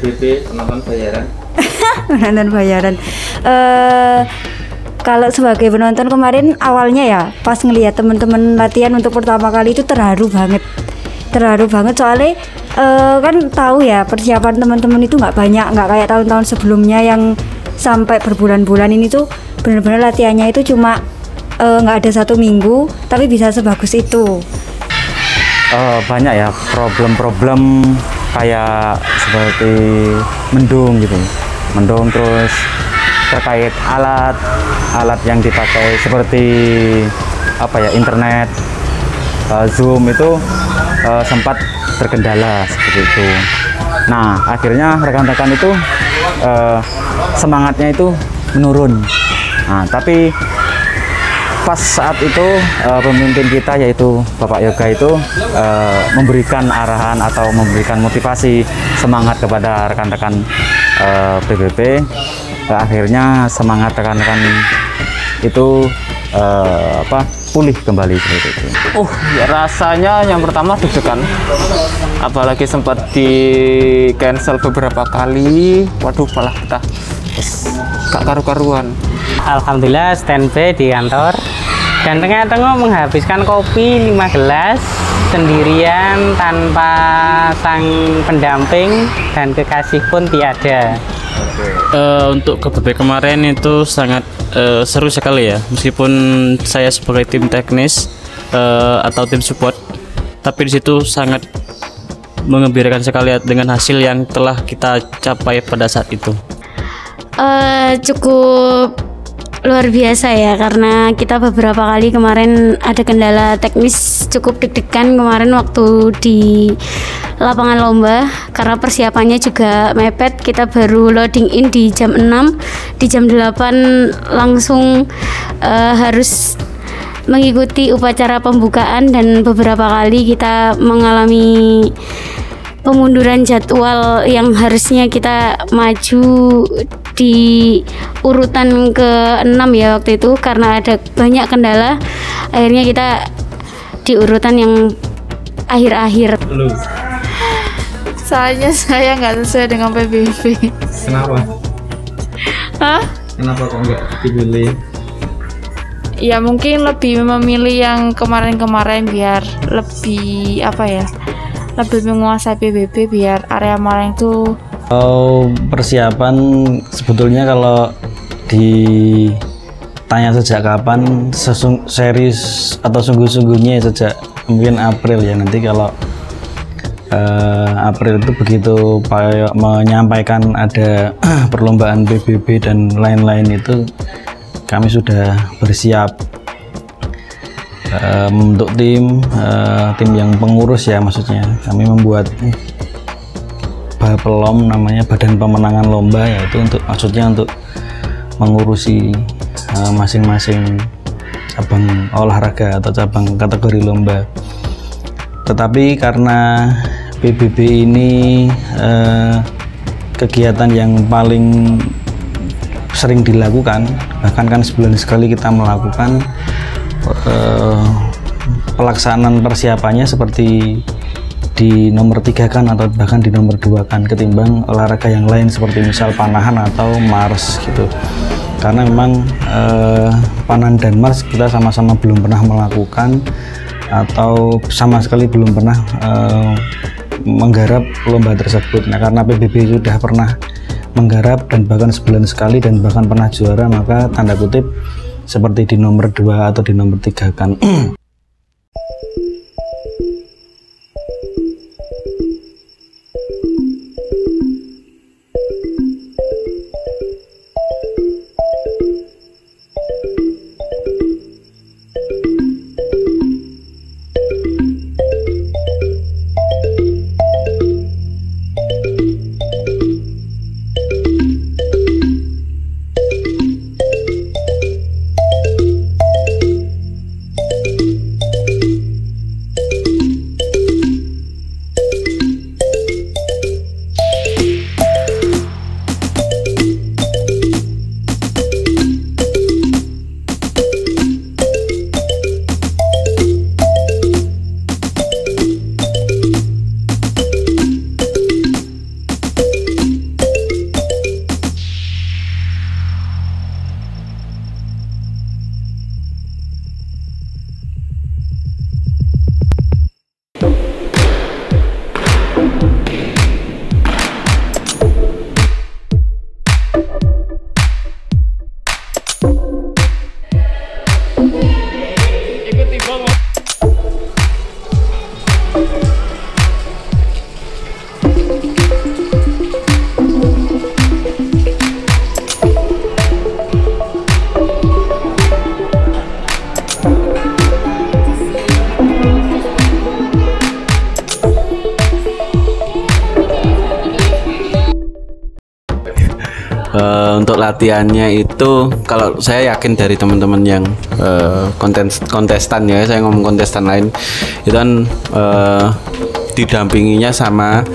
PBB penonton bayaran? Penonton bayaran. Kalau sebagai penonton kemarin awalnya ya pas ngelihat teman-teman latihan untuk pertama kali itu terharu banget soalnya kan tahu ya persiapan teman-teman itu nggak banyak, nggak kayak tahun-tahun sebelumnya yang sampai berbulan-bulan. Ini tuh benar-benar latihannya itu cuma nggak ada 1 minggu tapi bisa sebagus itu. Banyak ya problem-problem kayak seperti mendung gitu, terus terkait alat yang dipakai seperti internet, Zoom itu sempat terkendala seperti itu. Nah akhirnya rekan-rekan itu semangatnya itu menurun. Nah tapi pas saat itu pemimpin kita yaitu Bapak Yoga itu memberikan arahan atau memberikan motivasi semangat kepada rekan-rekan PBB. Akhirnya semangat rekan-rekan itu pulih kembali seperti itu. Rasanya yang pertama deg-degan, apalagi sempat di cancel beberapa kali. Waduh, malah kita gak karu-karuan. Alhamdulillah standby di kantor dan tengah-tengah menghabiskan kopi 5 gelas sendirian tanpa sang pendamping dan kekasih pun tiada. Untuk KBB kemarin itu sangat seru sekali ya, meskipun saya sebagai tim teknis atau tim support, tapi di situ sangat mengembirakan sekali dengan hasil yang telah kita capai pada saat itu. Cukup luar biasa ya, karena kita beberapa kali kemarin ada kendala teknis cukup deg-degan kemarin waktu di lapangan lomba, karena persiapannya juga mepet. Kita baru loading in di jam 6, di jam 8 langsung harus mengikuti upacara pembukaan, dan beberapa kali kita mengalami pemunduran jadwal yang harusnya kita maju di urutan ke-6 ya waktu itu, karena ada banyak kendala. Akhirnya kita di urutan yang akhir-akhir. Soalnya saya nggak sesuai dengan PBB. Kenapa? Hah? Kenapa kok nggak dipilih? Ya mungkin lebih memilih yang kemarin-kemarin biar lebih lebih menguasai PBB, biar area Malang itu. Persiapan sebetulnya kalau ditanya sejak kapan, serius atau sungguh-sungguhnya sejak mungkin April ya. Nanti kalau April itu begitu menyampaikan ada perlombaan PBB dan lain-lain, itu kami sudah bersiap membentuk tim yang pengurus ya, maksudnya kami membuat BAPELOM, namanya Badan Pemenangan Lomba, yaitu maksudnya untuk mengurusi masing-masing cabang olahraga atau cabang kategori lomba. Tetapi karena PBB ini kegiatan yang paling sering dilakukan, bahkan kan sebulan sekali kita melakukan, pelaksanaan persiapannya seperti di nomor 3 kan, atau bahkan di nomor 2 kan, ketimbang olahraga yang lain seperti misal panahan atau mars gitu. Karena memang panahan dan mars kita sama-sama belum pernah melakukan, atau sama sekali belum pernah menggarap lomba tersebut. Nah karena PBB sudah pernah menggarap dan bahkan sebulan sekali dan bahkan pernah juara, maka tanda kutip seperti di nomor 2 atau di nomor 3 kan. Untuk latihannya itu, kalau saya yakin dari teman-teman yang kontestan ya, saya ngomong kontestan lain itu kan didampinginya sama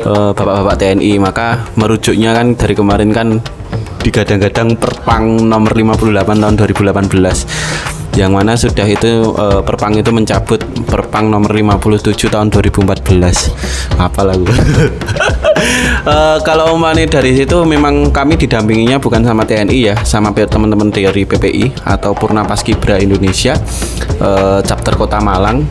bapak-bapak TNI, maka merujuknya kan dari kemarin kan digadang-gadang Perpang nomor 58 tahun 2018, yang mana sudah itu Perpang itu mencabut Perpang nomor 57 tahun 2014. Apa lagu? Kalau umane dari situ memang kami didampinginya bukan sama TNI ya, sama teman-teman dari PPI atau Purna Paskibra Indonesia, chapter Kota Malang.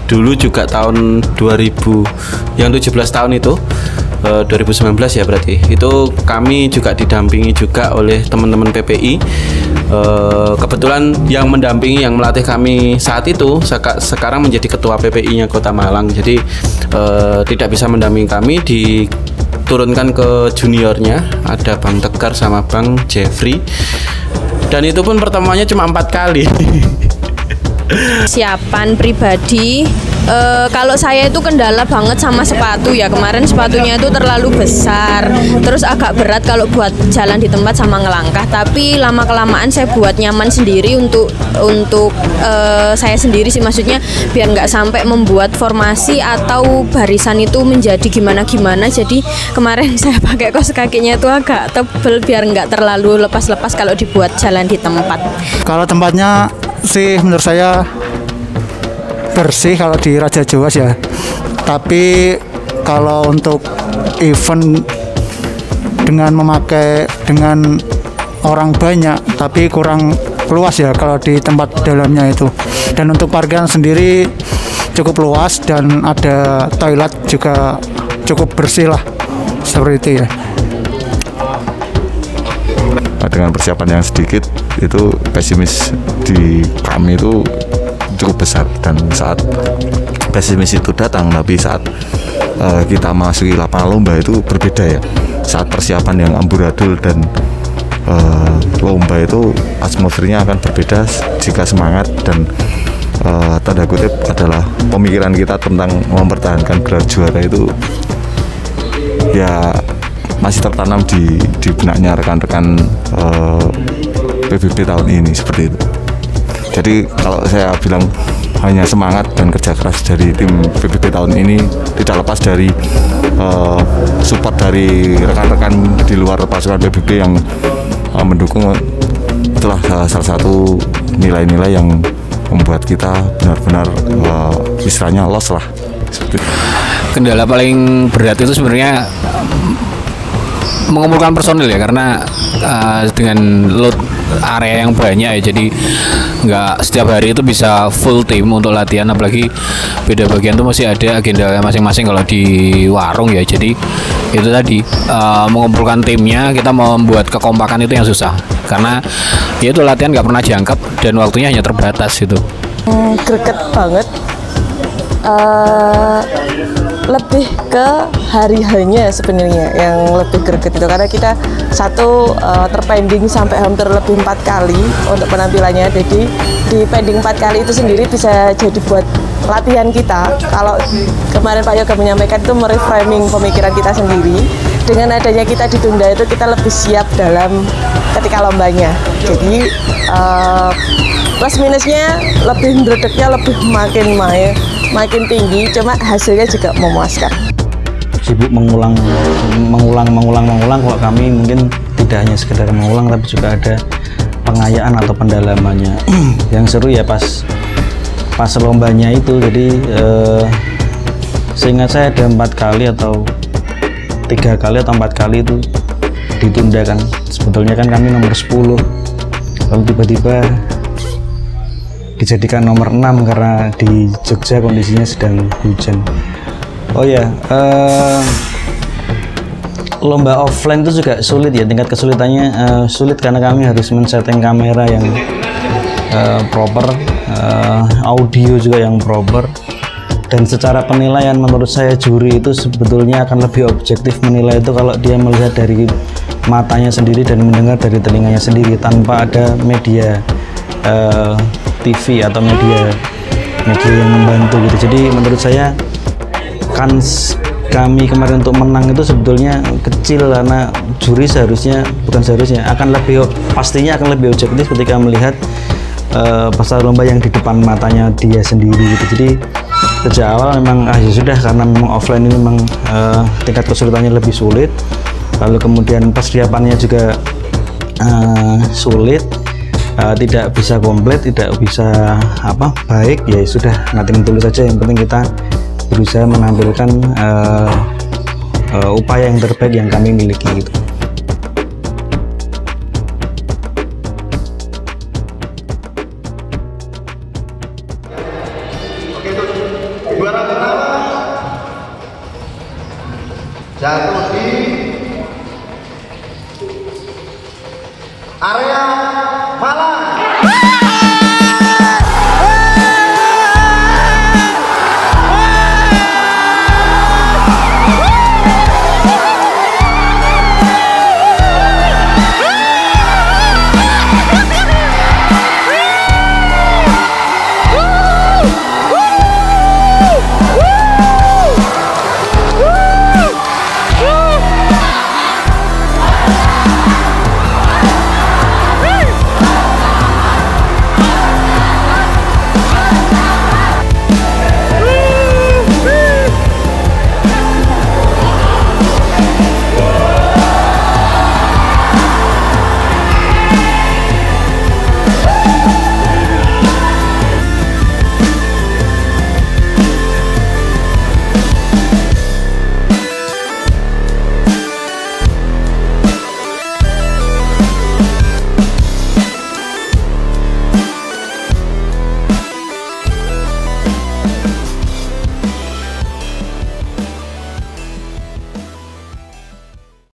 Dulu juga tahun 2000 yang 17 tahun itu 2019 ya berarti. Itu kami juga didampingi juga oleh teman-teman PPI. Kebetulan yang mendampingi, yang melatih kami saat itu sekarang menjadi ketua PPI-nya Kota Malang. Jadi tidak bisa mendampingi kami, diturunkan ke juniornya, ada Bang Tegar sama Bang Jeffrey. Dan itu pun pertemuannya cuma 4 kali. Siapan pribadi, kalau saya itu kendala banget sama sepatu ya. Kemarin sepatunya itu terlalu besar, terus agak berat kalau buat jalan di tempat sama ngelangkah. Tapi lama kelamaan saya buat nyaman sendiri untuk saya sendiri sih, maksudnya biar nggak sampai membuat formasi atau barisan itu menjadi gimana-gimana. Jadi kemarin saya pakai kaos kakinya itu agak tebel biar nggak terlalu lepas-lepas kalau dibuat jalan di tempat. Kalau tempatnya sih menurut saya bersih kalau di Raja Jawa ya. Tapi kalau untuk event dengan orang banyak tapi kurang luas ya kalau di tempat dalamnya itu. Dan untuk parkiran sendiri cukup luas dan ada toilet juga cukup bersih lah, seperti itu ya. Dengan persiapan yang sedikit itu pesimis di kami itu cukup besar, dan saat pesimis itu datang, tapi saat kita masuki lapangan lomba itu berbeda ya. Saat persiapan yang amburadul dan lomba itu atmosfernya akan berbeda. Jika semangat dan tanda kutip adalah pemikiran kita tentang mempertahankan gelar juara itu ya masih tertanam di benaknya rekan-rekan PBB tahun ini, seperti itu. Jadi kalau saya bilang hanya semangat dan kerja keras dari tim PBB tahun ini, tidak lepas dari support dari rekan-rekan di luar pasukan PBB yang mendukung. Itulah salah satu nilai-nilai yang membuat kita benar-benar istilahnya loss lah, seperti itu. Kendala paling berat itu sebenarnya mengumpulkan personil ya, karena dengan load area yang banyak ya, jadi nggak setiap hari itu bisa full tim untuk latihan, apalagi beda bagian tuh masih ada agenda masing-masing kalau di warung ya. Jadi itu tadi mengumpulkan timnya, kita membuat kekompakan itu yang susah, karena ya itu latihan nggak pernah jangkep dan waktunya hanya terbatas itu. Greget banget, lebih ke hari-harinya sebenarnya yang lebih greget itu, karena kita terpending sampai hampir lebih 4 kali untuk penampilannya. Jadi di pending 4 kali itu sendiri bisa jadi buat latihan kita. Kalau kemarin Pak Yoga menyampaikan itu mereframing pemikiran kita sendiri. Dengan adanya kita ditunda itu kita lebih siap dalam ketika lombanya. Jadi plus minusnya lebih ndredegnya lebih makin tinggi, cuma hasilnya juga memuaskan. Sibuk mengulang. Kalau kami mungkin tidak hanya sekedar mengulang, tapi juga ada pengayaan atau pendalamannya. Yang seru ya pas lombanya itu. Jadi seingat saya ada 4 kali atau 3 kali atau 4 kali itu ditunda kan. Sebetulnya kan kami nomor 10, lalu tiba-tiba dijadikan nomor 6 karena di Jogja kondisinya sedang hujan. Oh ya, lomba offline itu juga sulit ya, tingkat kesulitannya sulit karena kami harus men-setting kamera yang proper, audio juga yang proper, Dan secara penilaian menurut saya juri itu sebetulnya akan lebih objektif menilai itu kalau dia melihat dari matanya sendiri dan mendengar dari telinganya sendiri tanpa ada media TV atau media yang membantu gitu. Jadi menurut saya kans kami kemarin untuk menang itu sebetulnya kecil karena juri pastinya akan lebih objektif ketika melihat peserta lomba yang di depan matanya dia sendiri gitu. Jadi sejak awal memang ya sudah, karena memang offline ini memang tingkat kesulitannya lebih sulit, lalu kemudian persiapannya juga sulit, tidak bisa komplit, tidak bisa baik, ya sudah nothing tulus saja, yang penting kita berusaha menampilkan upaya yang terbaik yang kami miliki gitu. Jatuh di area Malang.